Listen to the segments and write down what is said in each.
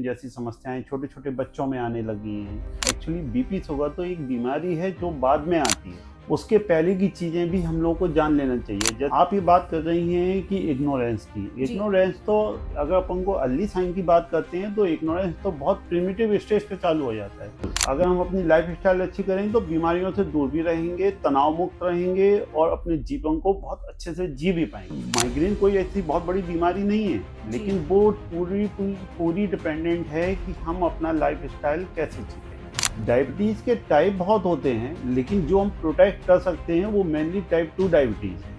जैसी समस्याएं छोटे छोटे बच्चों में आने लगी हैं। एक्चुअली बीपी शुगर तो एक बीमारी है जो बाद में आती है, उसके पहले की चीज़ें भी हम लोगों को जान लेना चाहिए। जैसे आप ये बात कर रही हैं कि इग्नोरेंस की, इग्नोरेंस तो अगर अपन को अर्ली साइन की बात करते हैं तो इग्नोरेंस तो बहुत प्रिमिटिव स्टेज पे चालू हो जाता है। अगर हम अपनी लाइफ स्टाइल अच्छी करें तो बीमारियों से दूर भी रहेंगे, तनाव मुक्त रहेंगे और अपने जीवन को बहुत अच्छे से जी भी पाएंगे। माइग्रेन कोई ऐसी बहुत बड़ी बीमारी नहीं है, लेकिन वो पूरी डिपेंडेंट है कि हम अपना लाइफ स्टाइल कैसे जीते। डायबिटीज़ के टाइप बहुत होते हैं, लेकिन जो हम प्रोटेक्ट कर सकते हैं वो मेनली टाइप 2 डायबिटीज़ है।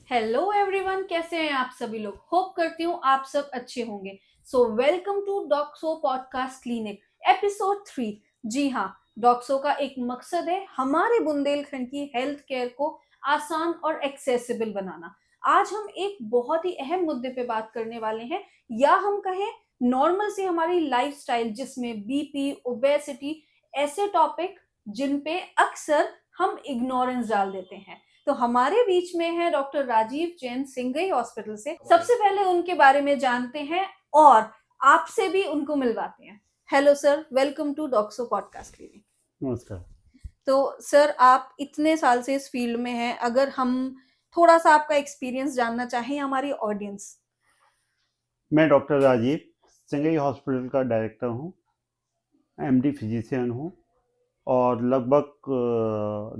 हेलो एवरीवन, कैसे हैं आप सभी लोग। होप करती हूँ आप सब अच्छे होंगे। So welcome to Docso podcast clinic episode 3। जी हाँ, डॉक्सो का एक मकसद है हमारे बुंदेलखंड की हेल्थ केयर को आसान और एक्सेसिबल बनाना। आज हम एक बहुत ही अहम मुद्दे पे बात करने वाले हैं, या हम कहें नॉर्मल से हमारी लाइफस्टाइल, जिसमें बीपी, ओबेसिटी, ऐसे टॉपिक जिन पे अक्सर हम इग्नोरेंस डाल देते हैं। तो हमारे बीच में है डॉक्टर राजीव जैन सिंघई हॉस्पिटल से। सबसे पहले उनके बारे में जानते हैं और आपसे भी उनको मिलवाते हैं। Hello sir, welcome to Docso podcast clinic. नमस्कार। तो सर, आप इतने साल से इस फील्ड में हैं, अगर हम थोड़ा सा आपका एक्सपीरियंस जानना चाहें हमारी ऑडियंस। मैं डॉक्टर राजीव सिंघई हॉस्पिटल का डायरेक्टर हूँ, एमडी फिजिशियन हूँ और लगभग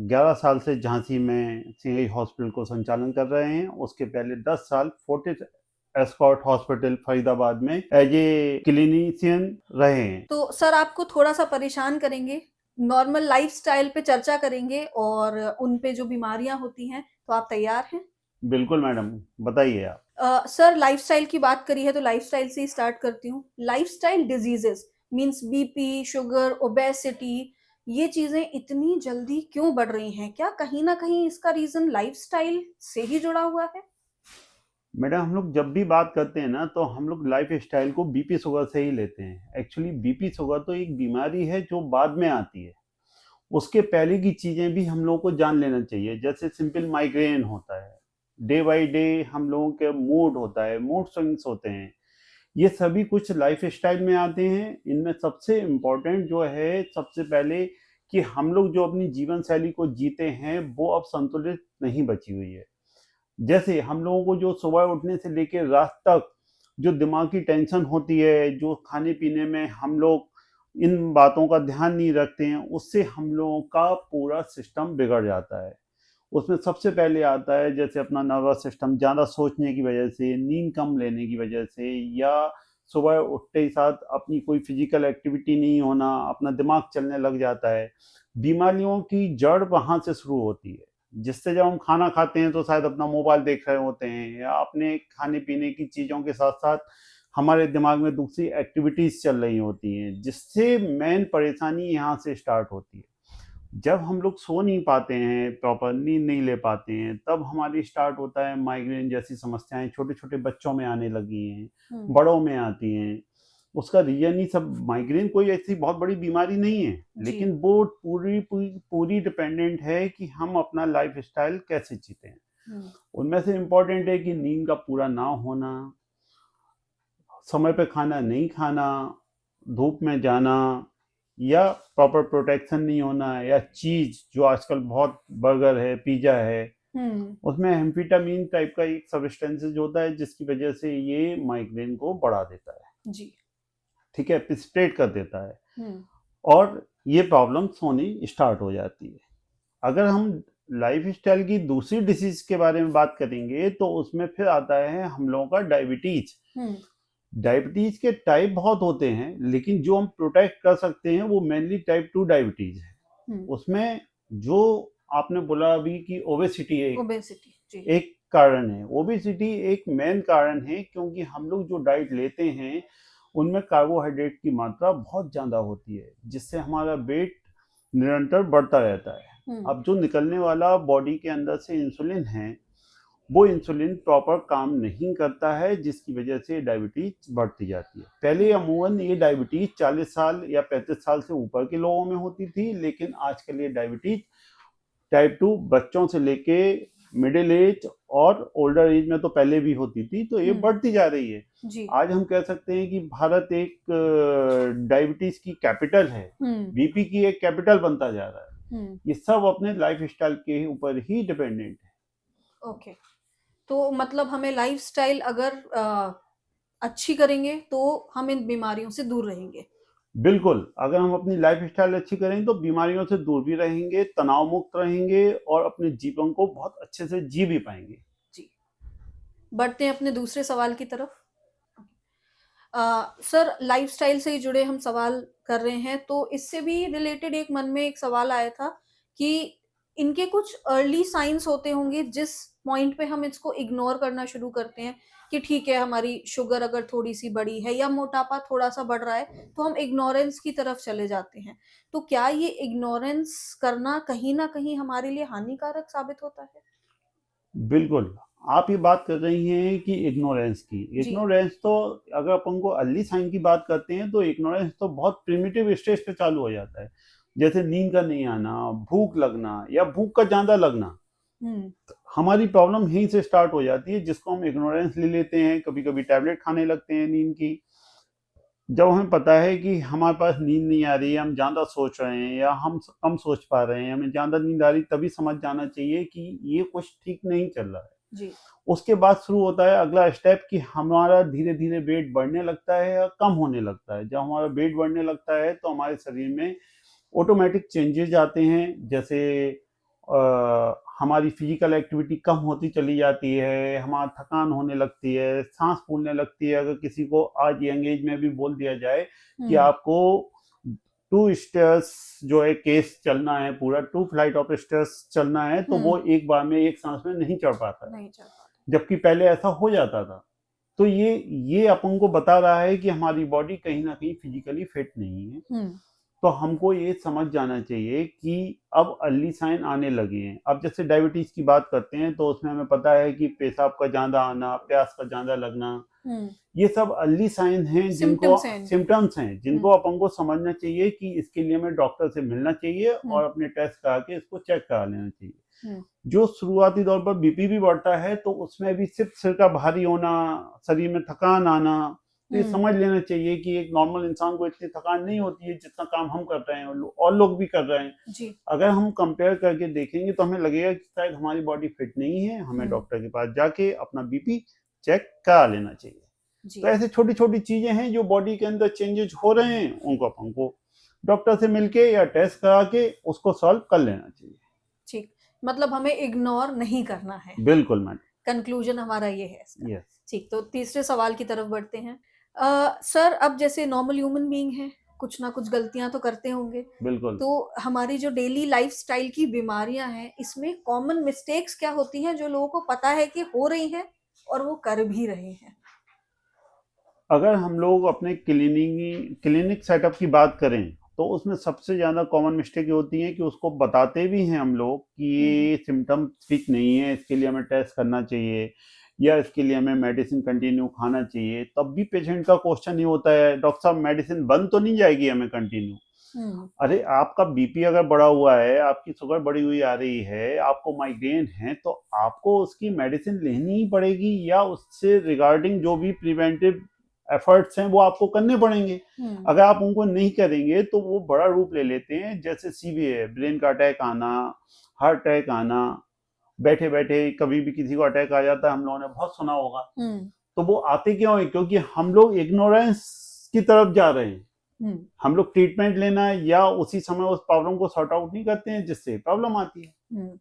11 साल से झांसी में सिंघई हॉस्पिटल को संचालन कर रहे हैं। उसके पहले 10 साल फोर्टिस एस्कॉर्ट हॉस्पिटल फरीदाबाद में एज ए क्लिनिशियन रहे हैं। तो सर, आपको थोड़ा सा परेशान करेंगे, नॉर्मल लाइफस्टाइल पे चर्चा करेंगे और उन पे जो बीमारियां होती हैं। तो आप तैयार हैं? बिल्कुल मैडम, बताइए आप। सर, लाइफस्टाइल की बात करी है तो लाइफस्टाइल से ही स्टार्ट करती हूँ। Lifestyle diseases means BP, sugar, obesity, ये चीजें इतनी जल्दी क्यों बढ़ रही हैं? क्या कहीं ना कहीं इसका रीजन लाइफस्टाइल से ही जुड़ा हुआ है? मैडम, हम लोग जब भी बात करते हैं ना तो हम लोग लाइफ स्टाइल को बीपी शुगर से ही लेते हैं। एक्चुअली बीपी शुगर तो एक बीमारी है जो बाद में आती है, उसके पहले की चीज़ें भी हम लोगों को जान लेना चाहिए। जैसे सिंपल माइग्रेन होता है, डे बाय डे हम लोगों के मूड होता है, मूड स्विंग्स होते हैं, ये सभी कुछ लाइफ स्टाइल में आते हैं। इनमें सबसे इम्पोर्टेंट जो है, सबसे पहले कि हम लोग जो अपनी जीवन शैली को जीते हैं वो अब संतुलित नहीं बची हुई है। जैसे हम लोगों को जो सुबह उठने से लेकर रात तक जो दिमाग की टेंशन होती है, जो खाने पीने में हम लोग इन बातों का ध्यान नहीं रखते हैं, उससे हम लोगों का पूरा सिस्टम बिगड़ जाता है। उसमें सबसे पहले आता है जैसे अपना नर्वस सिस्टम, ज़्यादा सोचने की वजह से, नींद कम लेने की वजह से, या सुबह उठते ही साथ अपनी कोई फिजिकल एक्टिविटी नहीं होना, अपना दिमाग चलने लग जाता है। बीमारियों की जड़ वहाँ से शुरू होती है, जिससे जब हम खाना खाते हैं तो शायद अपना मोबाइल देख रहे होते हैं या अपने खाने पीने की चीज़ों के साथ साथ हमारे दिमाग में दूसरी एक्टिविटीज़ चल रही होती हैं, जिससे मेन परेशानी यहाँ से स्टार्ट होती है। जब हम लोग सो नहीं पाते हैं, प्रॉपर नींद नहीं ले पाते हैं, तब हमारी स्टार्ट होता है माइग्रेन जैसी समस्याएं छोटे छोटे बच्चों में आने लगी हैं, बड़ों में आती हैं। उसका रीजन ही सब, माइग्रेन कोई ऐसी बहुत बड़ी बीमारी नहीं है, लेकिन वो पूरी डिपेंडेंट है कि हम अपना लाइफ स्टाइल कैसे जीते हैं। उनमें से इम्पोर्टेंट है कि नींद का पूरा ना होना, समय पे खाना नहीं खाना, धूप में जाना, या प्रॉपर प्रोटेक्शन नहीं होना, या चीज जो आजकल बहुत बर्गर है, पिज्जा है, उसमें एम्फीटामिन टाइप का एक सब्सटेंसेस होता है जिसकी वजह से ये माइग्रेन को बढ़ा देता है। जी। ठीक है, प्रेसिपिटेट कर देता है और ये प्रॉब्लम्स होनी स्टार्ट हो जाती है। अगर हम लाइफ स्टाइल की दूसरी डिसीज के बारे में बात करेंगे तो उसमें फिर आता है हम लोगों का डायबिटीज। डायबिटीज के टाइप बहुत होते हैं, लेकिन जो हम प्रोटेक्ट कर सकते हैं वो मेनली टाइप 2 डायबिटीज है। उसमें जो आपने बोला अभी कि ओबेसिटी है, ओबेसिटी एक कारण है। ओबेसिटी एक मेन कारण है, क्योंकि हम लोग जो डाइट लेते हैं उनमें कार्बोहाइड्रेट की मात्रा बहुत ज़्यादा होती है, जिससे हमारा वेट निरंतर बढ़ता रहता है। अब जो निकलने वाला बॉडी के अंदर से इंसुलिन है, वो इंसुलिन प्रॉपर काम नहीं करता है, जिसकी वजह से डायबिटीज बढ़ती जाती है। पहले अमूमन ये डायबिटीज 40 साल या 35 साल से ऊपर के लोगों में होती थी, लेकिन आजकल ये डायबिटीज टाइप 2 बच्चों से लेके मिडिल एज और ओल्डर एज में तो पहले भी होती थी, तो ये हम्म। बढ़ती जा रही है। जी। आज हम कह सकते हैं कि भारत एक डायबिटीज की कैपिटल है, बीपी की एक कैपिटल बनता जा रहा है। ये सब अपने लाइफ स्टाइल के ऊपर ही डिपेंडेंट है। ओके, तो मतलब हमें लाइफस्टाइल अगर अच्छी करेंगे तो हम इन बीमारियों से दूर रहेंगे। बिल्कुल, अगर हम अपनी लाइफ स्टाइल अच्छी करें तो बीमारियों से दूर भी रहेंगे, तनाव मुक्त रहेंगे और अपने जीवन को बहुत अच्छे से जी भी पाएंगे। जी, बढ़ते हैं अपने दूसरे सवाल की तरफ। सर, लाइफस्टाइल से ही जुड़े हम सवाल कर रहे हैं, तो इससे भी रिलेटेड एक मन में एक सवाल आया था कि इनके कुछ अर्ली साइंस होते होंगे जिस पॉइंट पे हम इसको इग्नोर करना शुरू करते हैं कि ठीक है, हमारी शुगर अगर थोड़ी सी बढ़ी है या मोटापा थोड़ा सा बढ़ रहा है तो हम इग्नोरेंस की तरफ चले जाते हैं। तो क्या ये इग्नोरेंस करना कहीं ना कहीं हमारे लिए हानिकारक साबित होता है? बिल्कुल, आप ये बात कर रही हैं कि इग्नोरेंस की। जी। इग्नोरेंस तो अगर अपन को अर्ली साइन की बात करते हैं तो इग्नोरेंस तो बहुत प्रिमिटिव स्टेज पे चालू हो जाता है। जैसे नींद का नहीं आना, भूख लगना या भूख का ज़्यादा लगना। हमारी प्रॉब्लम यहीं से स्टार्ट हो जाती है, जिसको हम इग्नोरेंस ले लेते हैं। कभी-कभी टैबलेट खाने लगते हैं नींद की। जब हमें पता है कि हमारे पास नींद नहीं आ रही है, हम ज़्यादा सोच रहे हैं या हम कम सोच पा रहे हैं, हमें ज़्यादा नींद आ रही, तभी समझ जाना चाहिए कि ये कुछ ठीक नहीं चल रहा है। जी। उसके बाद शुरू होता है अगला स्टेप कि हमारा धीरे-धीरे वेट बढ़ने लगता है या कम होने लगता है। जब हमारा वेट बढ़ने लगता है तो हमारे शरीर में ऑटोमेटिक चेंजेज आते हैं, जैसे हमारी फिजिकल एक्टिविटी कम होती चली जाती है, हमारा थकान होने लगती है, सांस फूलने लगती है। अगर किसी को आज यंग एज में भी बोल दिया जाए कि आपको 2 स्टेयर्स जो है केस चलना है, पूरा 2 फ्लाइट ऑफ स्टेयर्स चलना है, तो वो एक बार में एक सांस में नहीं चढ़ पाता है, जबकि पहले ऐसा हो जाता था। तो ये अपन को बता रहा है कि हमारी बॉडी कहीं ना कहीं फिजिकली फिट नहीं है। तो हमको ये समझ जाना चाहिए कि अब अर्ली साइन आने लगे हैं। अब जैसे डायबिटीज की बात करते हैं तो उसमें हमें पता है कि पेशाब का ज़्यादा आना, प्यास का ज़्यादा लगना, ये सब अर्ली साइन हैं, जिनको सिम्टम्स हैं, जिनको अपन को समझना चाहिए कि इसके लिए हमें डॉक्टर से मिलना चाहिए और अपने टेस्ट करा के इसको चेक करा लेना चाहिए। जो शुरुआती दौर पर बीपी भी बढ़ता है तो उसमें भी सिर्फ सिर का भारी होना, शरीर में थकान आना, तो ये समझ लेना चाहिए कि एक नॉर्मल इंसान को इतनी थकान नहीं होती है जितना काम हम कर रहे हैं और लोग भी कर रहे हैं। जी। अगर हम कंपेयर करके देखेंगे तो हमें लगेगा कि शायद हमारी बॉडी फिट नहीं है, हमें डॉक्टर के पास जाके अपना बीपी चेक करा लेना चाहिए। तो ऐसे छोटी छोटी चीजें हैं जो बॉडी के अंदर चेंजेस हो रहे हैं, उनको अपन को डॉक्टर से मिलके या टेस्ट करा के उसको सॉल्व कर लेना चाहिए। ठीक, मतलब हमें इग्नोर नहीं करना है। बिल्कुल मैडम, कंक्लूजन हमारा ये है इसका। यस। ठीक, तो तीसरे सवाल की तरफ बढ़ते हैं। सर, अब जैसे नॉर्मल ह्यूमन बीइंग है, कुछ ना कुछ गलतियां तो करते होंगे। बिल्कुल। तो हमारी जो डेली लाइफस्टाइल की बीमारियां हैं, इसमें कॉमन मिस्टेक्स क्या होती हैं जो लोगों को पता है कि हो रही हैं और वो कर भी रहे हैं? अगर हम लोग अपने क्लिनिक सेटअप की बात करें तो उसमें सबसे ज़्यादा कॉमन मिस्टेक ये होती है कि उसको बताते भी हैं हम लोग कि ये सिम्टम ठीक नहीं है, इसके लिए हमें टेस्ट करना चाहिए या इसके लिए हमें मेडिसिन कंटिन्यू खाना चाहिए। तब भी पेशेंट का क्वेश्चन ये होता है, डॉक्टर साहब मेडिसिन बंद तो नहीं जाएगी हमें कंटिन्यू? अरे आपका बीपी अगर बढ़ा हुआ है, आपकी शुगर बढ़ी हुई आ रही है, आपको माइग्रेन है, तो आपको उसकी मेडिसिन लेनी ही पड़ेगी या उससे रिगार्डिंग जो भी प्रिवेंटिव एफर्ट्स हैं वो आपको करने पड़ेंगे। अगर आप उनको नहीं करेंगे तो वो बड़ा रूप ले लेते हैं, जैसे सीवीए, ब्रेन का अटैक आना, हार्ट अटैक आना। बैठे बैठे कभी भी किसी को अटैक आ जाता है, हम लोगों ने बहुत सुना होगा। तो वो आते क्यों है? क्योंकि हम लोग इग्नोरेंस की तरफ जा रहे हैं। हम लोग ट्रीटमेंट लेना या उसी समय उस प्रॉब्लम को सॉर्ट आउट नहीं करते हैं, जिससे प्रॉब्लम आती है।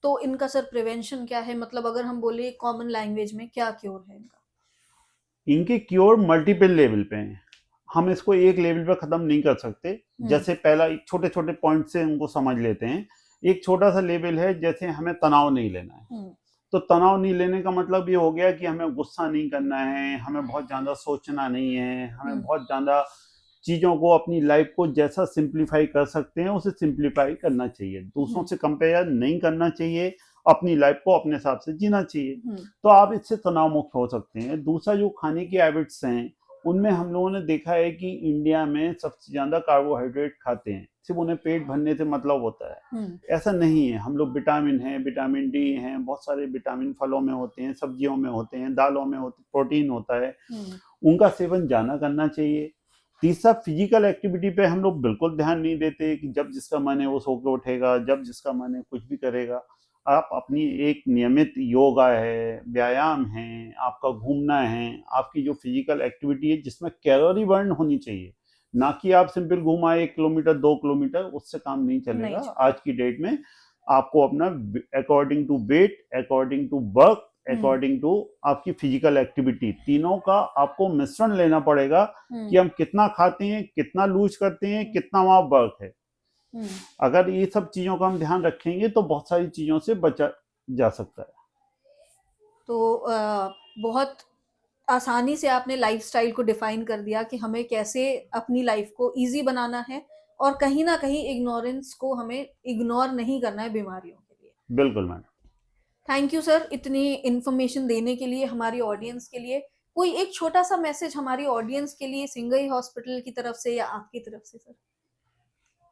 तो इनका सर प्रिवेंशन क्या है? मतलब अगर हम बोले कॉमन लैंग्वेज में, क्या क्योर है इनका? इनके क्योर मल्टीपल लेवल पे हैं, हम इसको एक लेवल पे खत्म नहीं कर सकते। जैसे पहला एक छोटे छोटे पॉइंट से उनको समझ लेते हैं। एक छोटा सा लेवल है, जैसे हमें तनाव नहीं लेना है। तो तनाव नहीं लेने का मतलब ये हो गया कि हमें गुस्सा नहीं करना है, हमें बहुत ज़्यादा सोचना नहीं है, हमें बहुत ज़्यादा चीज़ों को अपनी लाइफ को जैसा सिंप्लीफाई कर सकते हैं उसे सिंप्लीफाई करना चाहिए। दूसरों से कंपेयर नहीं करना चाहिए, अपनी लाइफ को अपने हिसाब से जीना चाहिए। तो आप इससे तनाव मुक्त हो सकते हैं। दूसरा, जो खाने की हैबिट्स हैं उनमें हम लोगों ने देखा है कि इंडिया में सबसे ज़्यादा कार्बोहाइड्रेट खाते हैं, सिर्फ उन्हें पेट भरने से मतलब होता है। ऐसा नहीं है, हम लोग विटामिन है, विटामिन डी हैं, बहुत सारे विटामिन फलों में होते हैं, सब्जियों में होते हैं, दालों में होते, प्रोटीन होता है, उनका सेवन जाना करना चाहिए। तीसरा, फिजिकल एक्टिविटी पे हम लोग बिल्कुल ध्यान नहीं देते कि जब जिसका मन है वो सो के उठेगा, जब जिसका मन है कुछ भी करेगा। आप अपनी एक नियमित योगा है, व्यायाम है, आपका घूमना है, आपकी जो फिजिकल एक्टिविटी है जिसमें कैलोरी बर्न होनी चाहिए, ना कि आप सिंपल घूमा 1 किलोमीटर 2 किलोमीटर, उससे काम नहीं चलेगा। आज की डेट में आपको अपना according to weight, according to work, according to आपकी फिजिकल एक्टिविटी, तीनों का आपको मिश्रण लेना पड़ेगा कि हम कितना खाते हैं, कितना लूज करते हैं, कितना वहाँ वर्क है। अगर ये सब चीजों का हम ध्यान रखेंगे तो बहुत सारी चीजों से बचा जा सकता है। तो बहुत आसानी से आपने लाइफस्टाइल को डिफाइन कर दिया कि हमें कैसे अपनी लाइफ को इजी बनाना है और कहीं ना कहीं इग्नोरेंस को हमें इग्नोर नहीं करना है बीमारियों के लिए। बिल्कुल मैडम। थैंक यू सर इतनी इन्फॉर्मेशन देने के लिए हमारी ऑडियंस के लिए। कोई एक छोटा सा मैसेज हमारी ऑडियंस के लिए सिंघई हॉस्पिटल की तरफ से या आपकी तरफ से सर?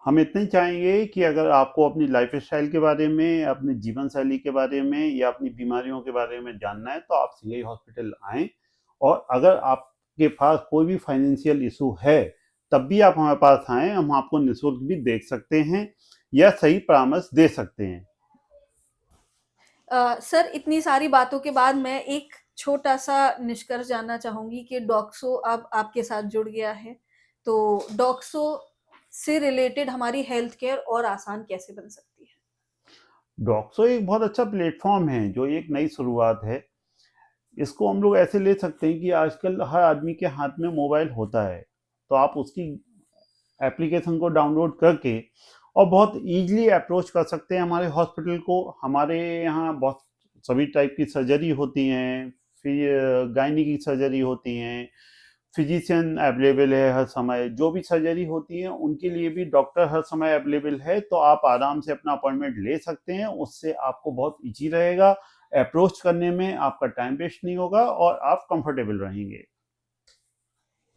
हम इतना ही चाहेंगे कि अगर आपको अपनी लाइफ स्टाइल के बारे में, अपनी जीवन शैली के बारे में या अपनी बीमारियों के बारे में जानना है तो आप सिंघई हॉस्पिटल आएँ, और अगर आपके पास कोई भी फाइनेंशियल इशू है तब भी आप हमारे पास आएँ, हम आपको निःशुल्क भी देख सकते हैं या सही परामर्श दे सकते हैं। सर इतनी सारी बातों के बाद मैं एक छोटा सा निष्कर्ष जानना चाहूंगी कि डॉक्सो अब आपके साथ जुड़ गया है, तो डॉक्सो से रिलेटेड हमारी हेल्थ केयर और आसान कैसे बन सकती है? डॉक्सो एक बहुत अच्छा प्लेटफॉर्म है जो एक नई शुरुआत है। इसको हम लोग ऐसे ले सकते हैं कि आजकल हर आदमी के हाथ में मोबाइल होता है, तो आप उसकी एप्लीकेशन को डाउनलोड करके और बहुत ईजिली अप्रोच कर सकते हैं हमारे हॉस्पिटल को। हमारे यहाँ बहुत सभी टाइप की सर्जरी होती हैं, फिर गायनी की सर्जरी होती हैं, फिजिशियन अवेलेबल है हर समय, जो भी सर्जरी होती है उनके लिए भी डॉक्टर हर समय अवेलेबल है, तो आप आराम से अपना अपॉइंटमेंट ले सकते हैं। उससे आपको बहुत ईजी रहेगा, अप्रोच करने में आपका टाइम वेस्ट नहीं होगा और आप कंफर्टेबल रहेंगे।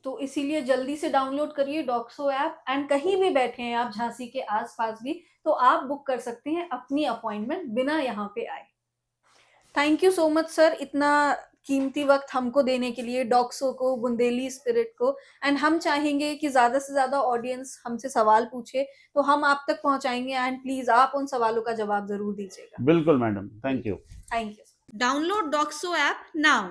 तो इसीलिए जल्दी से डाउनलोड करिए डॉक्सो ऐप, एंड कहीं भी बैठे हैं आप झांसी के आसपास भी तो आप बुक कर सकते हैं अपनी अपॉइंटमेंट बिना यहाँ पे आए। Thank you so much sir इतना कीमती वक्त हमको देने के लिए, डॉक्सो को, बुंदेली स्पिरिट को। एंड हम चाहेंगे कि ज़्यादा से ज़्यादा ऑडियंस हमसे सवाल पूछे तो हम आप तक पहुंचाएंगे, एंड प्लीज़ आप उन सवालों का जवाब ज़रूर दीजिएगा। बिल्कुल madam, thank you. Thank you. Download Docso app now.